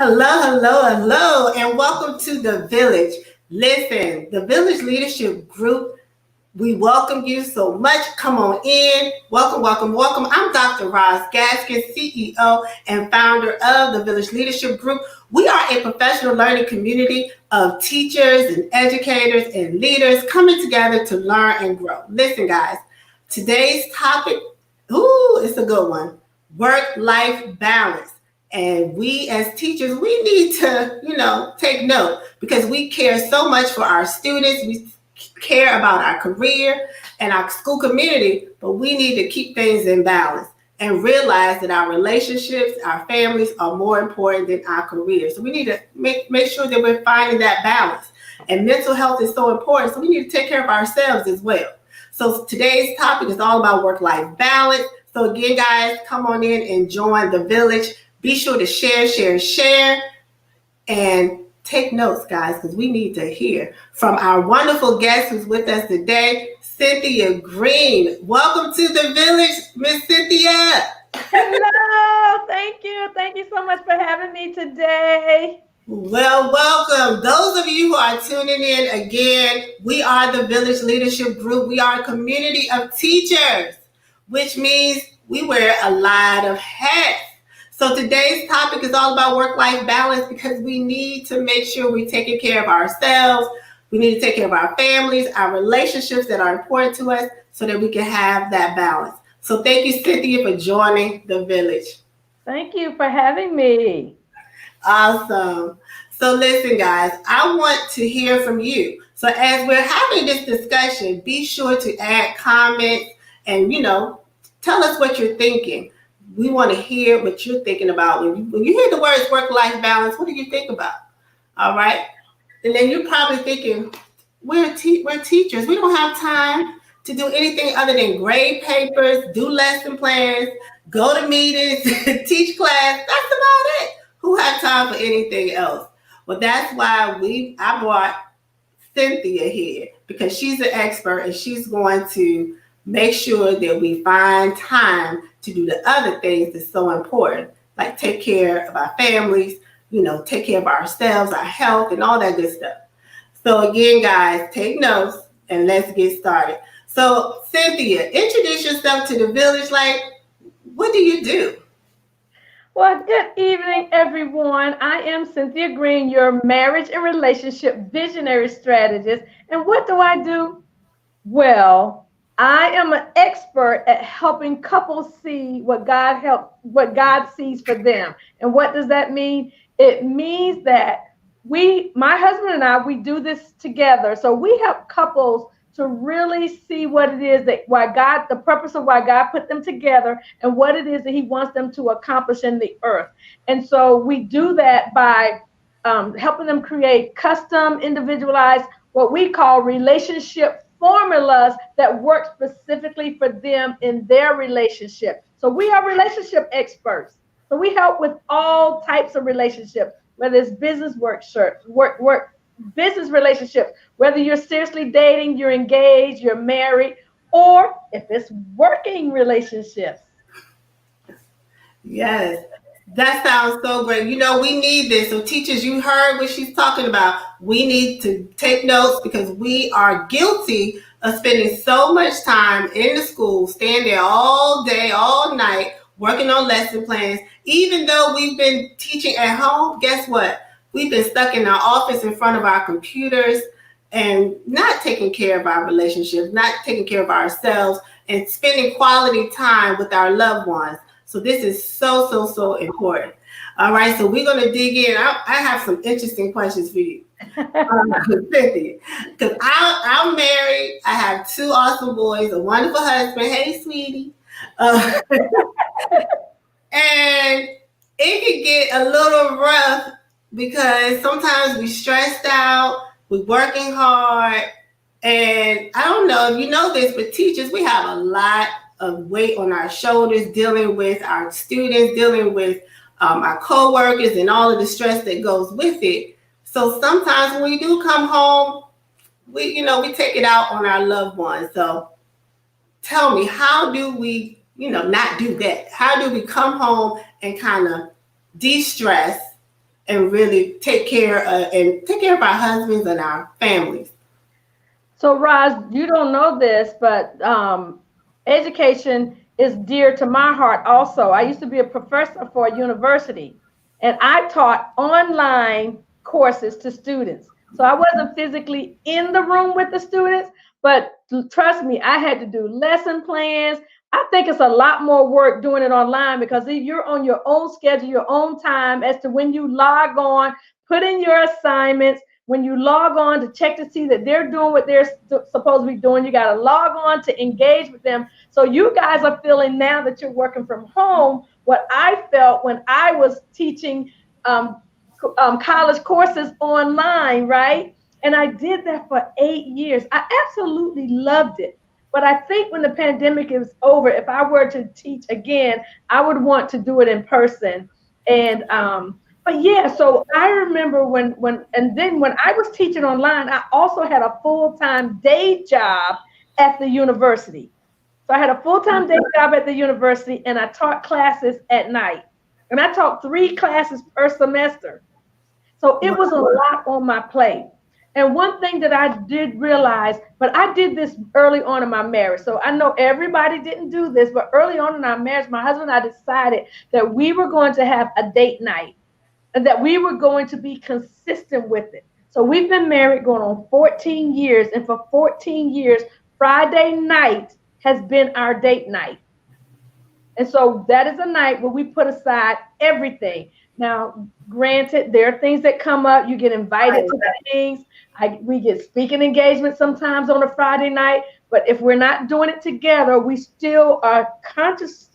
Hello, and welcome to the Village. Listen, the Village Leadership Group, we welcome you so much. Come on in. Welcome. I'm Dr. Roz Gaskins, CEO and founder of the Village Leadership Group. We are a professional learning community of teachers and educators and leaders coming together to learn and grow. Listen, guys, today's topic, it's a good one. Work-life balance. And we as teachers, we need to, take note because we care so much for our students. We care about our career and our school community, but we need to keep things in balance and realize that our relationships, our families are more important than our careers. So we need to make sure that we're finding that balance. And mental health is so important, so we need to take care of ourselves as well. So today's topic is all about work-life balance. So again, guys, come on in and join the Village. Be sure to share, and take notes, guys, because we need to hear from our wonderful guest who's with us today, Cynthia Greene. Welcome to the Village, Miss Cynthia. Hello, thank you. Thank you so much for having me today. Well, welcome. Those of you who are tuning in again, we are the Village Leadership Group. We are a community of teachers, which means we wear a lot of hats. So today's topic is all about work-life balance because we need to make sure we're taking care of ourselves. We need to take care of our families, our relationships that are important to us so that we can have that balance. So thank you, Cynthia, for joining the Village. Thank you for having me. Awesome. So listen, guys, I want to hear from you. So as we're having this discussion, be sure to add comments and, tell us what you're thinking. We want to hear what you're thinking about. When you hear the words work-life balance, what do you think about? All right. And then you're probably thinking, we're teachers. We don't have time to do anything other than grade papers, do lesson plans, go to meetings, teach class. That's about it. Who has time for anything else? Well, that's why I brought Cynthia here because she's an expert and she's going to make sure that we find time to do the other things that's so important, like take care of our families, take care of ourselves, our health, and all that good stuff. So again, guys, take notes and let's get started. So Cynthia, introduce yourself to the Village. Like, what do you do? Well, good evening, everyone. I am Cynthia Greene, your marriage and relationship visionary strategist. And what do I do? Well, I am an expert at helping couples see what God sees for them. And what does that mean? It means that my husband and I, we do this together. So we help couples to really see what it is the purpose of why God put them together and what it is that he wants them to accomplish in the earth. And so we do that by helping them create custom, individualized, what we call relationship formulas that work specifically for them in their relationship. So we are relationship experts. So we help with all types of relationships, whether it's business business relationships, whether you're seriously dating, you're engaged, you're married, or if it's working relationships. Yes. That sounds so great. We need this. So teachers, you heard what she's talking about. We need to take notes because we are guilty of spending so much time in the school, staying there all day, all night, working on lesson plans. Even though we've been teaching at home, guess what? We've been stuck in our office in front of our computers and not taking care of our relationships, not taking care of ourselves, and spending quality time with our loved ones. So this is so important. All right, so we're going to dig in. I have some interesting questions for you, Cynthia, because I'm married. I have two awesome boys, a wonderful husband. Hey, sweetie. And it can get a little rough because sometimes we're stressed out, we're working hard, and I don't know if you know this, but teachers, we have a lot of weight on our shoulders, dealing with our students, dealing with our coworkers, and all of the stress that goes with it. So sometimes when we do come home, we take it out on our loved ones. So tell me, how do we, not do that? How do we come home and kind of de-stress and really take care of our husbands and our families. So, Roz, you don't know this, but education is dear to my heart also. I used to be a professor for a university, and I taught online courses to students. So I wasn't physically in the room with the students, but trust me, I had to do lesson plans. I think it's a lot more work doing it online because you're on your own schedule, your own time as to when you log on, put in your assignments. When you log on to check to see that they're doing what they're supposed to be doing, you got to log on to engage with them. So you guys are feeling now that you're working from home what I felt when I was teaching college courses online, right? And I did that for 8 years. I absolutely loved it. But I think when the pandemic is over, if I were to teach again, I would want to do it in person. And but yeah, so I remember and then when I was teaching online, I also had a full-time day job at the university. So I had a full-time day job at the university, and I taught classes at night. And I taught 3 classes per semester. So it was a lot on my plate. And one thing that I did realize, but I did this early on in my marriage. So I know everybody didn't do this, but early on in our marriage, my husband and I decided that we were going to have a date night and that we were going to be consistent with it. So we've been married going on 14 years. And for 14 years, Friday night has been our date night. And so that is a night where we put aside everything. Now, granted, there are things that come up. You get invited to things. We get speaking engagements sometimes on a Friday night. But if we're not doing it together, we still are conscious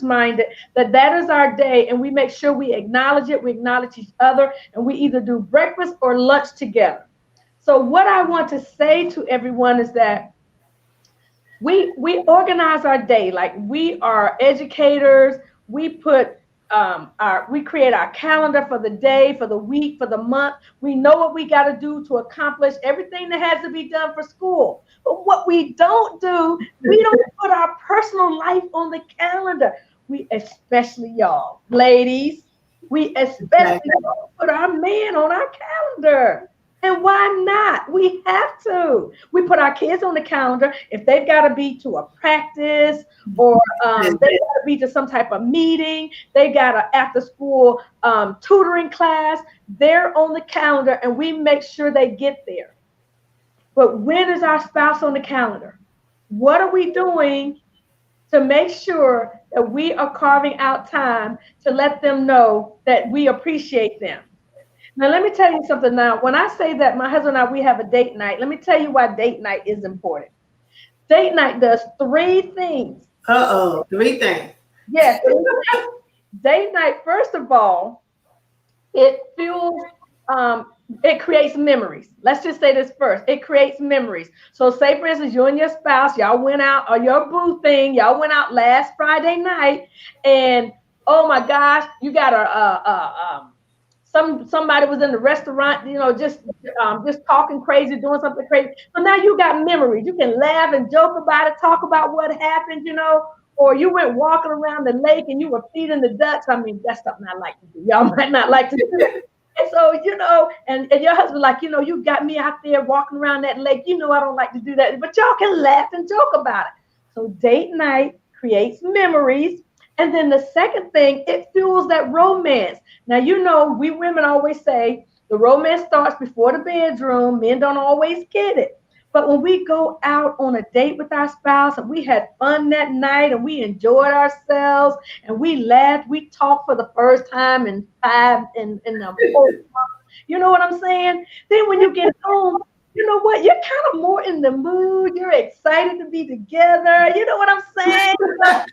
minded that is our day, and we make sure we acknowledge it. We acknowledge each other, and we either do breakfast or lunch together. So what I want to say to everyone is that we organize our day like we are educators. We put we create our calendar for the day, for the week, for the month. We know what we got to do to accomplish everything that has to be done for school. But what we don't do, we don't put our personal life on the calendar. We, especially y'all, ladies, we especially put our man on our calendar. And why not? We have to. We put our kids on the calendar. If they've got to be to a practice or they've got to be to some type of meeting, they got a after school tutoring class, they're on the calendar and we make sure they get there. But when is our spouse on the calendar? What are we doing to make sure that we are carving out time to let them know that we appreciate them? Now, let me tell you something now. When I say that my husband and I, we have a date night, let me tell you why date night is important. Date night does 3 things. 3 things. Yes. Date night, first of all, it fuels, it creates memories. Let's just say this first. It creates memories. So say, for instance, you and your spouse, y'all went out, or your boo thing, y'all went out last Friday night, and oh my gosh, you got somebody was in the restaurant, just talking crazy, doing something crazy. So now you got memories. You can laugh and joke about it, talk about what happened, or you went walking around the lake and you were feeding the ducks. I mean, that's something I like to do. Y'all might not like to do that. And so, and your husband like, you got me out there walking around that lake. I don't like to do that, but y'all can laugh and joke about it. So date night creates memories. And then the second thing, it fuels that romance. Now, we women always say the romance starts before the bedroom. Men don't always get it. But when we go out on a date with our spouse and we had fun that night and we enjoyed ourselves and we laughed, we talked for the first time in 4 months. You know what I'm saying? Then when you get home, you know what? You're kind of more in the mood. You're excited to be together. You know what I'm saying? That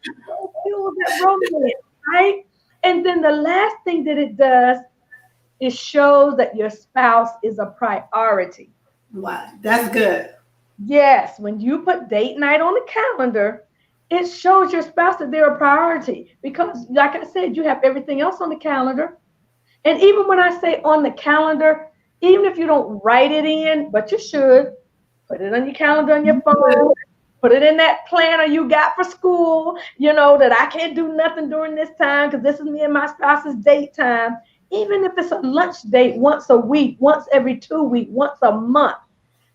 romance, right? And then the last thing that it does is shows that your spouse is a priority. Wow, that's good. Yes, when you put date night on the calendar, it shows your spouse that they're a priority because, like I said, you have everything else on the calendar. And even when I say on the calendar, even if you don't write it in, but you should, put it on your calendar on your phone, put it in that planner you got for school, that I can't do nothing during this time because this is me and my spouse's date time. even if it's a lunch date once a week, once every 2 weeks, once a month,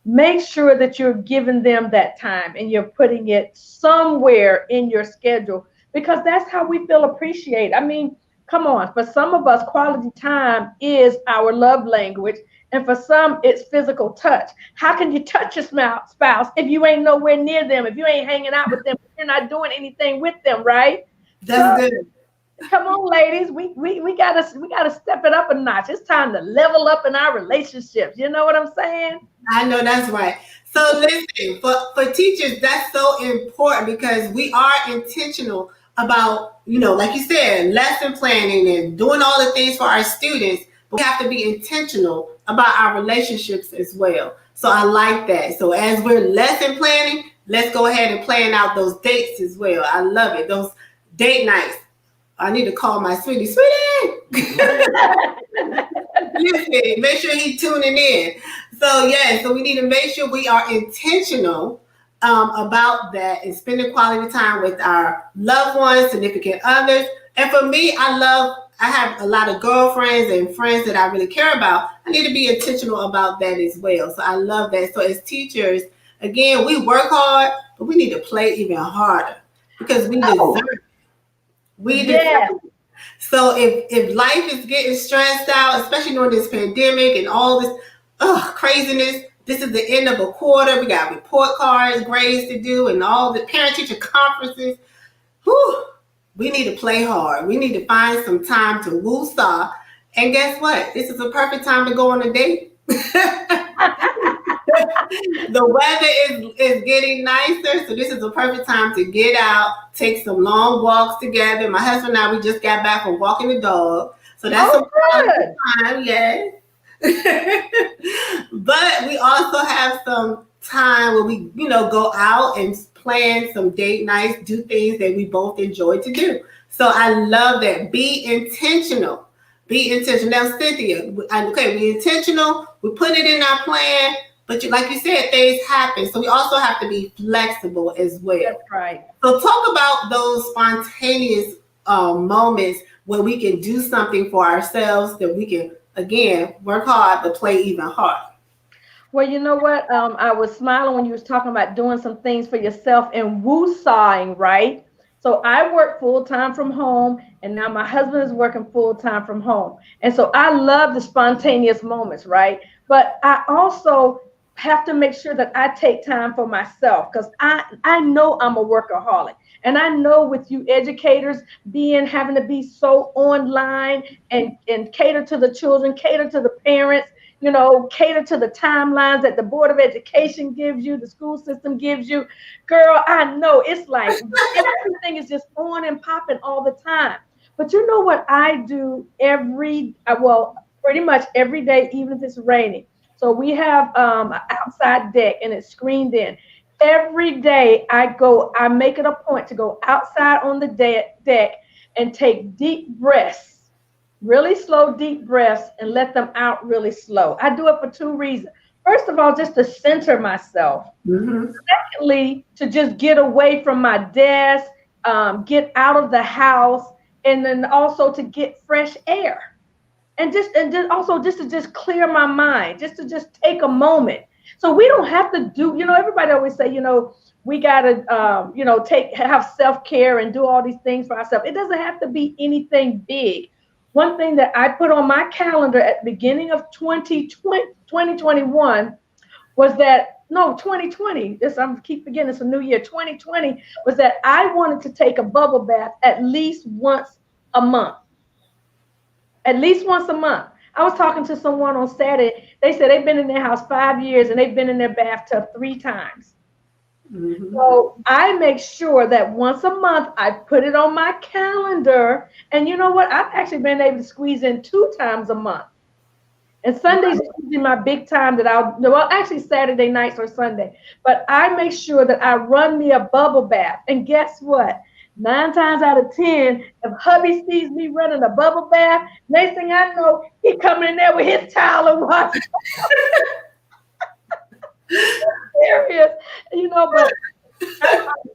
make sure that you're giving them that time and you're putting it somewhere in your schedule, because that's how we feel appreciated. I mean, come on, for some of us, quality time is our love language. And for some, it's physical touch. How can you touch your spouse if you ain't nowhere near them, if you ain't hanging out with them, if you're not doing anything with them, right? That's good. Come on, ladies, we gotta step it up a notch. It's time to level up in our relationships. You know what I'm saying? I know that's right. So listen, for teachers, that's so important because we are intentional about, like you said, lesson planning and doing all the things for our students, but we have to be intentional about our relationships as well. So I like that. So as we're lesson planning, let's go ahead and plan out those dates as well. I love it. Those date nights. I need to call my sweetie. Listen, make sure he's tuning in. So yeah, so we need to make sure we are intentional about that and spending quality time with our loved ones, significant others. And for me, I have a lot of girlfriends and friends that I really care about. I need to be intentional about that as well. So I love that. So as teachers, again, we work hard, but we need to play even harder because we deserve it. We deserve it. So if life is getting stressed out, especially during this pandemic and all this craziness, this is the end of a quarter. We got report cards, grades to do, and all the parent-teacher conferences. Whew, we need to play hard. We need to find some time to woo-saw. And guess what? This is a perfect time to go on a date. The weather is getting nicer, so this is a perfect time to get out, take some long walks together. My husband and I, we just got back from walking the dog, so that's a good time, yes. But we also have some time where we, go out and plan some date nights, do things that we both enjoy to do. So I love that. Be intentional. Be intentional. Now, Cynthia, we're intentional. We put it in our plan. But like you said, things happen. So we also have to be flexible as well. That's right. So talk about those spontaneous moments where we can do something for ourselves that we can, again, work hard, but play even harder. Well, you know what? I was smiling when you was talking about doing some things for yourself and woo-sawing, right? So I work full-time from home, and now my husband is working full-time from home. And so I love the spontaneous moments, right? But I also have to make sure that I take time for myself because I know I'm a workaholic. And I know with you educators having to be so online and cater to the children, cater to the parents, cater to the timelines that the Board of Education gives you, the school system gives you. Girl, I know it's like everything is just on and popping all the time. But you know what I do pretty much every day, even if it's raining. So we have an outside deck and it's screened in. Every day I make it a point to go outside on the deck and take deep breaths, really slow, deep breaths, and let them out really slow. I do it for two reasons. First of all, just to center myself. Mm-hmm. Secondly, to just get away from my desk, get out of the house, and then also to get fresh air. And also to clear my mind, to take a moment. So we don't have to do, everybody always say, we got to, have self-care and do all these things for ourselves. It doesn't have to be anything big. One thing that I put on my calendar at the beginning of 2021 was that, 2020, I keep forgetting it's a new year, 2020, was that I wanted to take a bubble bath at least once a month. At least once a month. I was talking to someone on Saturday. They said they've been in their house 5 years and they've been in their bathtub 3 times. Mm-hmm. So I make sure that once a month I put it on my calendar. And you know what? I've actually been able to squeeze in 2 times a month. And Sundays is usually my big time that actually Saturday nights or Sunday. But I make sure that I run me a bubble bath. And guess what? 9 times out of 10, if hubby sees me running a bubble bath, next thing I know, he coming in there with his towel and water. Serious, but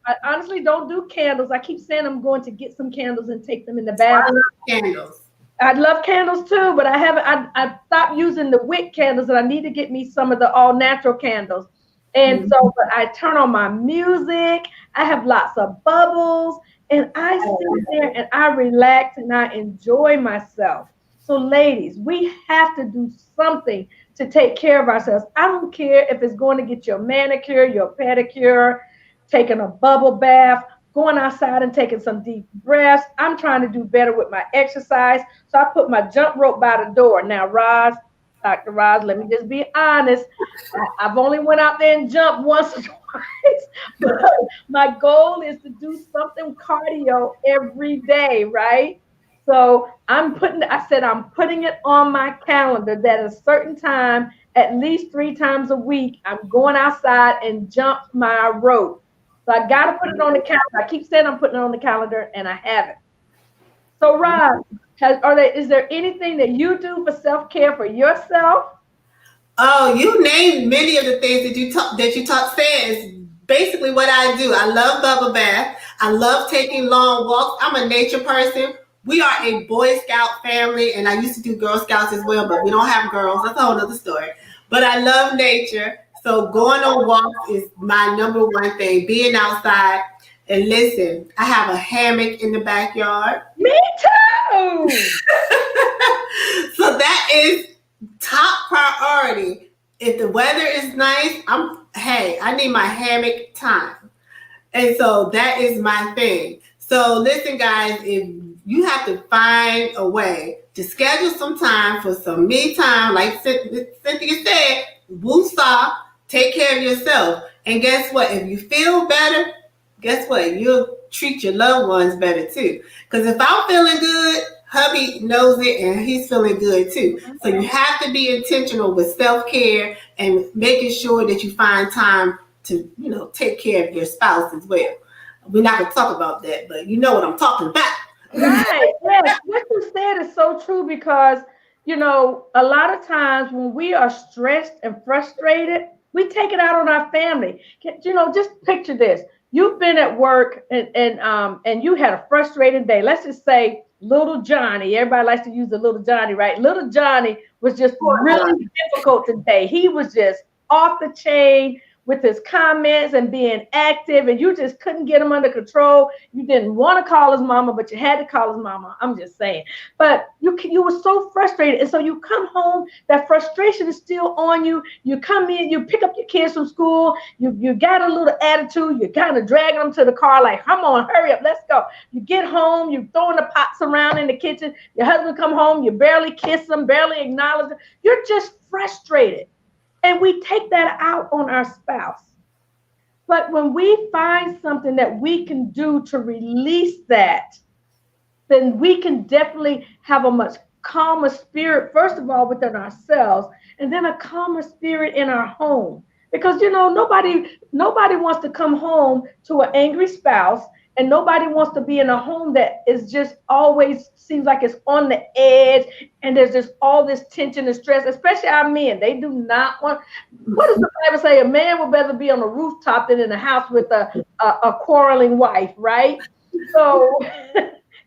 I honestly don't do candles. I keep saying I'm going to get some candles and take them in the bathroom. Candles. I love candles too, but I haven't. I stopped using the wick candles, and I need to get me some of the all natural candles. And so, but I turn on my music. I have lots of bubbles, and I sit there and I relax and I enjoy myself. So, ladies, we have to do something to take care of ourselves. I don't care if it's going to get your manicure, your pedicure, taking a bubble bath, going outside and taking some deep breaths. I'm trying to do better with my exercise. So I put my jump rope by the door. Now, Dr. Roz, let me just be honest. I've only went out there and jumped once or twice, but my goal is to do something cardio every day, right? So I'm putting it on my calendar that at a certain time, at least 3 times a week, I'm going outside and jump my rope. So I got to put it on the calendar. I keep saying I'm putting it on the calendar, and I haven't. So, Rob, is there anything that you do for self-care for yourself? Oh, you named many of the things that you talk says basically what I do. I love bubble bath. I love taking long walks. I'm a nature person. We are a Boy Scout family, and I used to do Girl Scouts as well, but we don't have girls. That's a whole other story. But I love nature. So going on walks is my number one thing. Being outside. And listen, I have a hammock in the backyard. Me too. So that is top priority. If the weather is nice, I need my hammock time. And so that is my thing. So listen, guys, if you have to find a way to schedule some time for some me time, like Cynthia said, woosah, take care of yourself. And guess what? If you feel better, guess what? You'll treat your loved ones better too. Because if I'm feeling good, hubby knows it and he's feeling good too. So you have to be intentional with self-care and making sure that you find time to, take care of your spouse as well. We're not going to talk about that, but you know what I'm talking about. Right. Yes. What you said is so true because, a lot of times when we are stressed and frustrated, we take it out on our family. Just picture this. You've been at work and you had a frustrating day. Let's just say little Johnny. Everybody likes to use the little Johnny, right? Little Johnny was just really difficult today. He was just off the chain with his comments and being active, and you just couldn't get him under control. You didn't want to call his mama, but you had to call his mama. I'm just saying. But you were so frustrated, and so you come home, that frustration is still on you. You come in, you pick up your kids from school, you got a little attitude, you're kind of dragging them to the car like, come on, hurry up, let's go. You get home, you're throwing the pots around in the kitchen, your husband come home, you barely kiss him, barely acknowledge him. You're just frustrated. And we take that out on our spouse. But when we find something that we can do to release that, then we can definitely have a much calmer spirit, first of all, within ourselves, and then a calmer spirit in our home. Because, nobody wants to come home to an angry spouse, and nobody wants to be in a home that is just always seems like it's on the edge, and there's just all this tension and stress, especially our men. They do not want, what does the Bible say? A man would rather be on a rooftop than in a house with a quarreling wife, right? So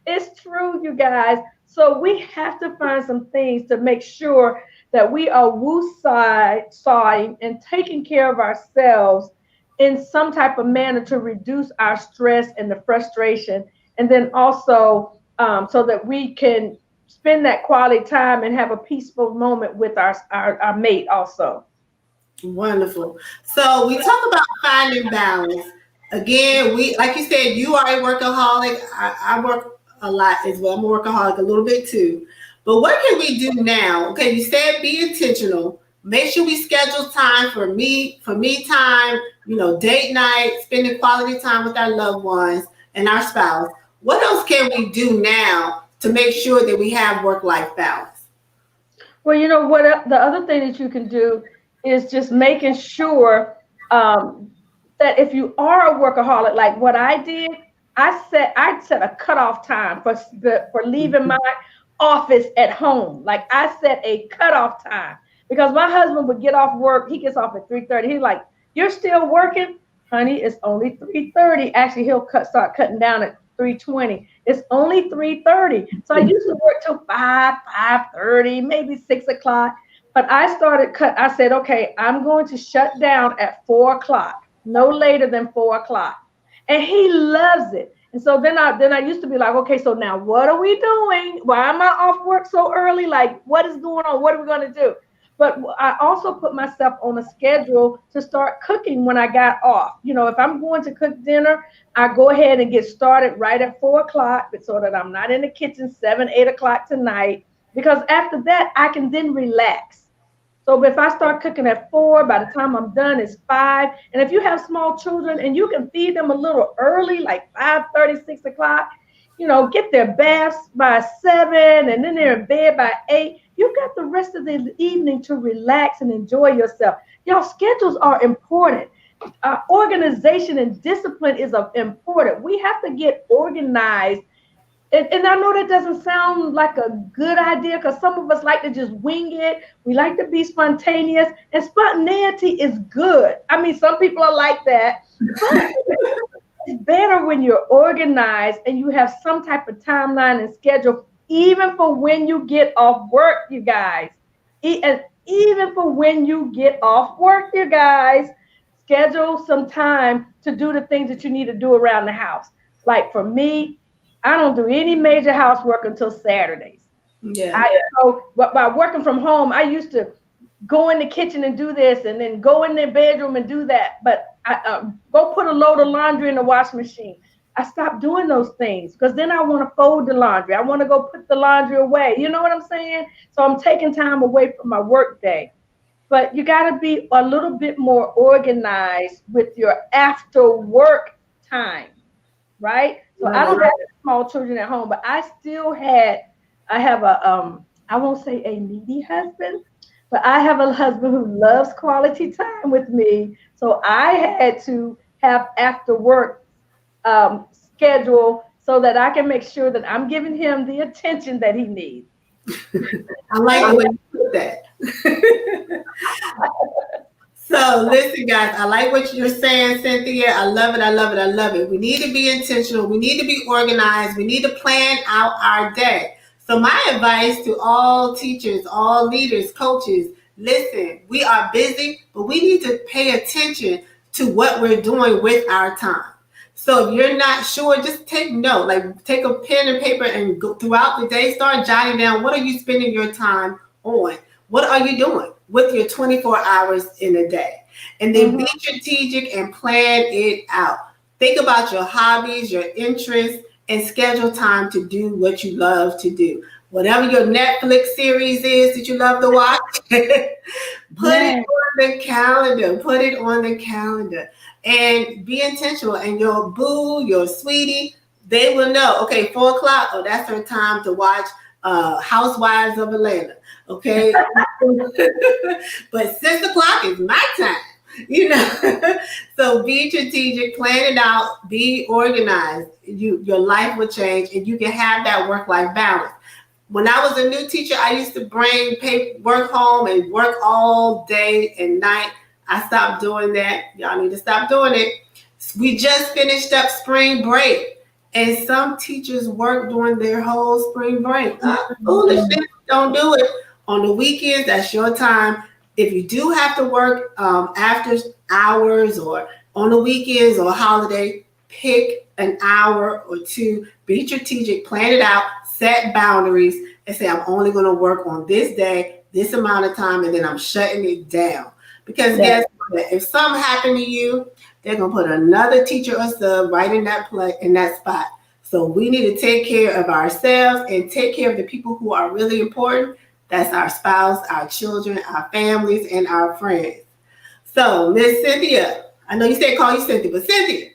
it's true, you guys. So we have to find some things to make sure that we are woosahing and taking care of ourselves in some type of manner to reduce our stress and the frustration, and then also so that we can spend that quality time and have a peaceful moment with our mate also. Wonderful. So we talk about finding balance. Again, like you said, you are a workaholic. I work a lot as well. I'm a workaholic a little bit too. But what can we do now? Okay, you said be intentional. Make sure we schedule time for me time, date night, spending quality time with our loved ones and our spouse. What else can we do now to make sure that we have work-life balance? Well, the other thing that you can do is just making sure that if you are a workaholic, like what I did, I set a cutoff time for leaving my office at home. Like I set a cutoff time. Because my husband would get off work. He gets off at 3:30. He's like, "You're still working, honey? It's only 3:30." Actually, he'll start cutting down at 3:20. It's only 3:30. So I used to work till 5:30, maybe 6 o'clock. But I said, okay, I'm going to shut down at 4 o'clock, no later than 4 o'clock. And he loves it. And so then I used to be like, okay, so now what are we doing? Why am I off work so early? Like, what is going on? What are we going to do? But I also put myself on a schedule to start cooking when I got off. If I'm going to cook dinner, I go ahead and get started right at 4 o'clock so that I'm not in the kitchen 7, 8 o'clock tonight. Because after that, I can then relax. So if I start cooking at 4, by the time I'm done, it's 5. And if you have small children and you can feed them a little early, like 5:30, 6 o'clock, get their baths by 7, and then they're in bed by 8. You've got the rest of the evening to relax and enjoy yourself. Y'all, schedules are important. Organization and discipline is important. We have to get organized. And I know that doesn't sound like a good idea because some of us like to just wing it. We like to be spontaneous, and spontaneity is good. I mean, some people are like that. But it's better when you're organized and you have some type of timeline and schedule, even for when you get off work, you guys. And even for when you get off work, you guys, schedule some time to do the things that you need to do around the house. Like for me, I don't do any major housework until Saturdays. Yeah. But by working from home, I used to go in the kitchen and do this, and then go in their bedroom and do that. But I go put a load of laundry in the washing machine. I stopped doing those things because then I want to fold the laundry. I want to go put the laundry away. You know what I'm saying? So I'm taking time away from my work day. But you got to be a little bit more organized with your after work time, right? So I don't have small children at home, but I have I won't say a needy husband, but I have a husband who loves quality time with me. So I had to have after work schedule so that I can make sure that I'm giving him the attention that he needs. I like the way you put that. So listen, guys, I like what you're saying, Cynthia. I love it. I love it. I love it. We need to be intentional. We need to be organized. We need to plan out our day. So my advice to all teachers, all leaders, coaches, listen, we are busy, but we need to pay attention to what we're doing with our time. So if you're not sure, just take note, like take a pen and paper and go throughout the day, start jotting down, what are you spending your time on? What are you doing with your 24 hours in a day? And then be strategic and plan it out. Think about your hobbies, your interests, and schedule time to do what you love to do. Whatever your Netflix series is that you love to watch, put it on the calendar. Put it on the calendar. And be intentional. And your boo, your sweetie, they will know, okay, 4 o'clock, oh, that's her time to watch Housewives of Atlanta. Okay. But 6 o'clock is my time, So be strategic, plan it out, be organized. Your life will change and you can have that work-life balance. When I was a new teacher, I used to bring work home and work all day and night. I stopped doing that. Y'all need to stop doing it. We just finished up spring break. And some teachers work during their whole spring break. Foolishness, don't do it. On the weekends, that's your time. If you do have to work after hours or on the weekends or holiday, pick an hour or two, be strategic, plan it out, set boundaries, and say, I'm only going to work on this day, this amount of time, and then I'm shutting it down. Because guess what? If something happened to you, they're going to put another teacher or sub right in that spot. So we need to take care of ourselves and take care of the people who are really important. That's our spouse, our children, our families, and our friends. So, Miss Cynthia, I know you said call you Cynthia, but Cynthia.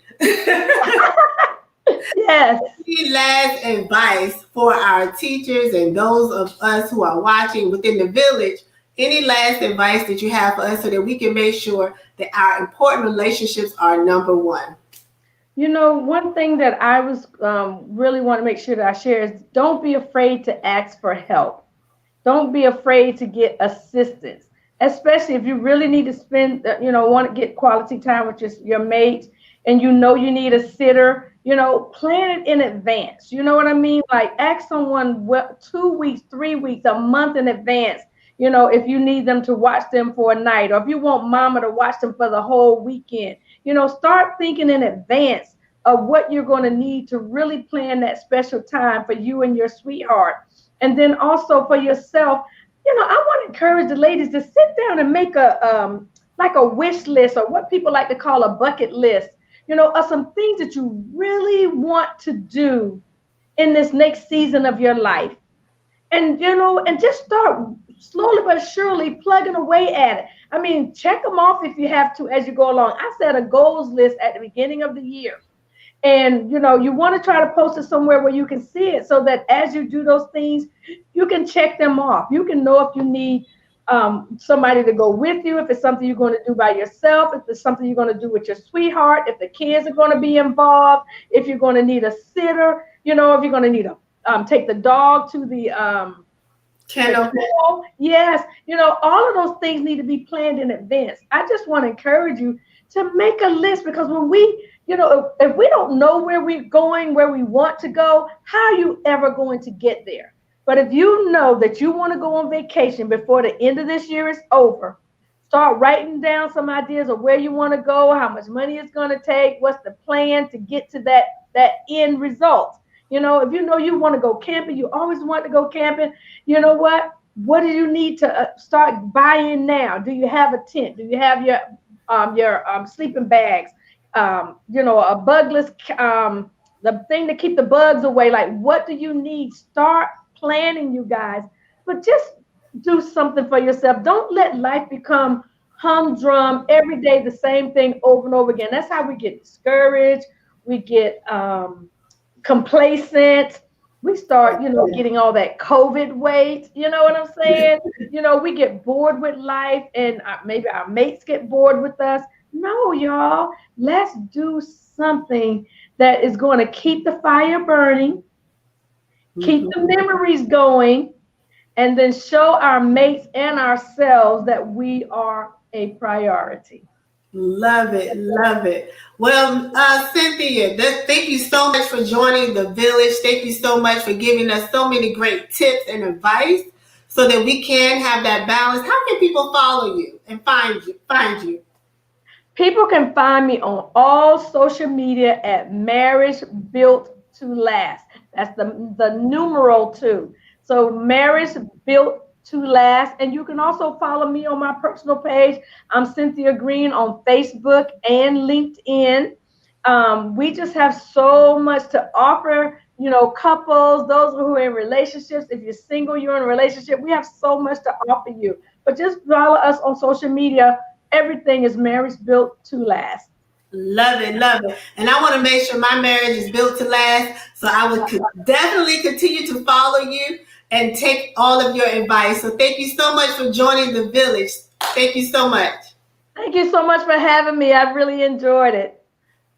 Yes. Any last advice for our teachers and those of us who are watching within the village? Any last advice that you have for us so that we can make sure that our important relationships are number one? One thing that I was really want to make sure that I share is don't be afraid to ask for help. Don't be afraid to get assistance, especially if you really need to want to get quality time with your mate and you need a sitter. Plan it in advance. You know what I mean? Like ask someone 2 weeks, 3 weeks, a month in advance. If you need them to watch them for a night, or if you want mama to watch them for the whole weekend, start thinking in advance of what you're going to need to really plan that special time for you and your sweetheart. And then also for yourself, I want to encourage the ladies to sit down and make like a wish list, or what people like to call a bucket list, of some things that you really want to do in this next season of your life. And, and just start slowly but surely plugging away at it. I mean, check them off if you have to as you go along. I set a goals list at the beginning of the year. And, you want to try to post it somewhere where you can see it, so that as you do those things, you can check them off. You can know if you need somebody to go with you, if it's something you're going to do by yourself, if it's something you're going to do with your sweetheart, if the kids are going to be involved, if you're going to need a sitter, if you're going to need to take the dog to the kennel. Yes, all of those things need to be planned in advance. I just want to encourage you to make a list, because when we if we don't know where we're going, where we want to go, how are you ever going to get there? But if you know that you want to go on vacation before the end of this year is over, start writing down some ideas of where you want to go, how much money it's going to take, what's the plan to get to that end result. If you want to go camping, you always want to go camping. You know what? What do you need to start buying now? Do you have a tent? Do you have your sleeping bags? A bugless, the thing to keep the bugs away. Like, what do you need? Start planning, you guys. But just do something for yourself. Don't let life become humdrum every day, the same thing over and over again. That's how we get discouraged. We get complacent. We start, getting all that COVID weight. You know what I'm saying? We get bored with life, and maybe our mates get bored with us. No, y'all, let's do something that is going to keep the fire burning, keep the memories going, and then show our mates and ourselves that we are a priority. Love it. Love it. Well, Cynthia, thank you so much for joining the village. Thank you so much for giving us so many great tips and advice so that we can have that balance. How can people follow you and find you? People can find me on all social media at Marriage Built to Last. That's the numeral 2. So Marriage Built to Last. And you can also follow me on my personal page. I'm Cynthia Greene on Facebook and LinkedIn. We just have so much to offer, couples, those who are in relationships. If you're single, you're in a relationship, we have so much to offer you. But just follow us on social media. Everything is Marriage Built to Last. Love it, love it. And I want to make sure my marriage is built to last. So I would definitely continue to follow you and take all of your advice. So thank you so much for joining the village. Thank you so much. Thank you so much for having me. I really enjoyed it.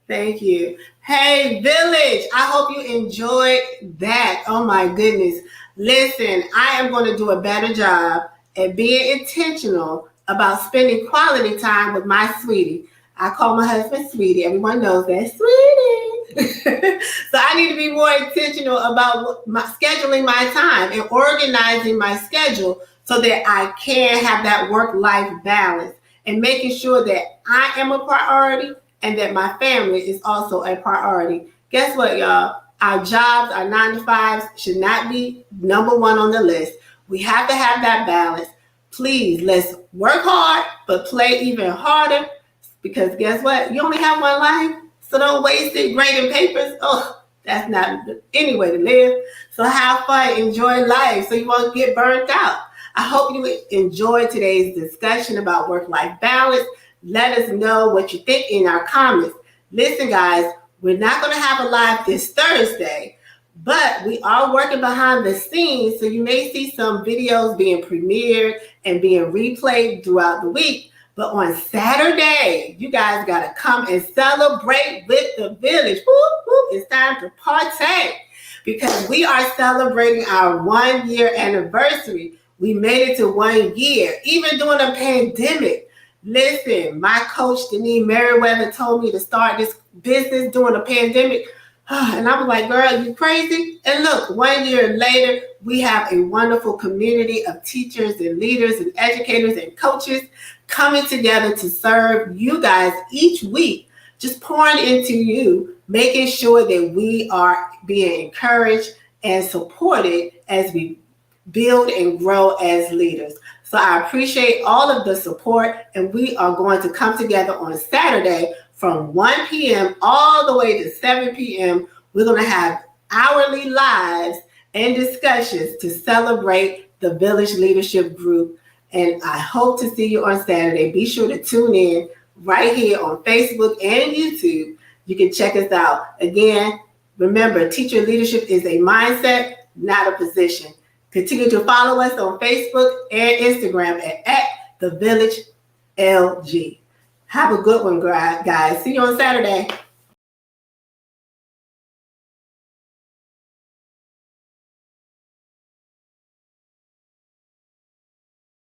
Thank you. Hey, village, I hope you enjoyed that. Oh my goodness. Listen, I am going to do a better job at being intentional about spending quality time with my sweetie. I call my husband Sweetie. Everyone knows that, Sweetie. So I need to be more intentional about scheduling my time and organizing my schedule so that I can have that work-life balance and making sure that I am a priority and that my family is also a priority. Guess what, y'all? Our jobs, our 9-to-5s should not be number one on the list. We have to have that balance. Please, let's work hard, but play even harder, because guess what? You only have one life, so don't waste it grading papers. Oh, that's not any way to live. So have fun, enjoy life so you won't get burnt out. I hope you enjoyed today's discussion about work-life balance. Let us know what you think in our comments. Listen, guys, we're not going to have a live this Thursday, but we are working behind the scenes, so you may see some videos being premiered and being replayed throughout the week. But on Saturday, you guys got to come and celebrate with the village. Woo, woo, it's time to partake because we are celebrating our 1-year anniversary. We made it to 1 year, even during a pandemic. Listen, my coach, Denise Merriweather, told me to start this business during a pandemic. And I was like, girl, you crazy? And look, 1 year later, we have a wonderful community of teachers and leaders and educators and coaches coming together to serve you guys each week, just pouring into you, making sure that we are being encouraged and supported as we build and grow as leaders. So I appreciate all of the support, and we are going to come together on Saturday from 1 p.m. all the way to 7 p.m. We're going to have hourly lives and discussions to celebrate the Village Leadership Group. And I hope to see you on Saturday. Be sure to tune in right here on Facebook and YouTube. You can check us out. Again, remember, teacher leadership is a mindset, not a position. Continue to follow us on Facebook and Instagram at The Village LG. Have a good one, guys. See you on Saturday.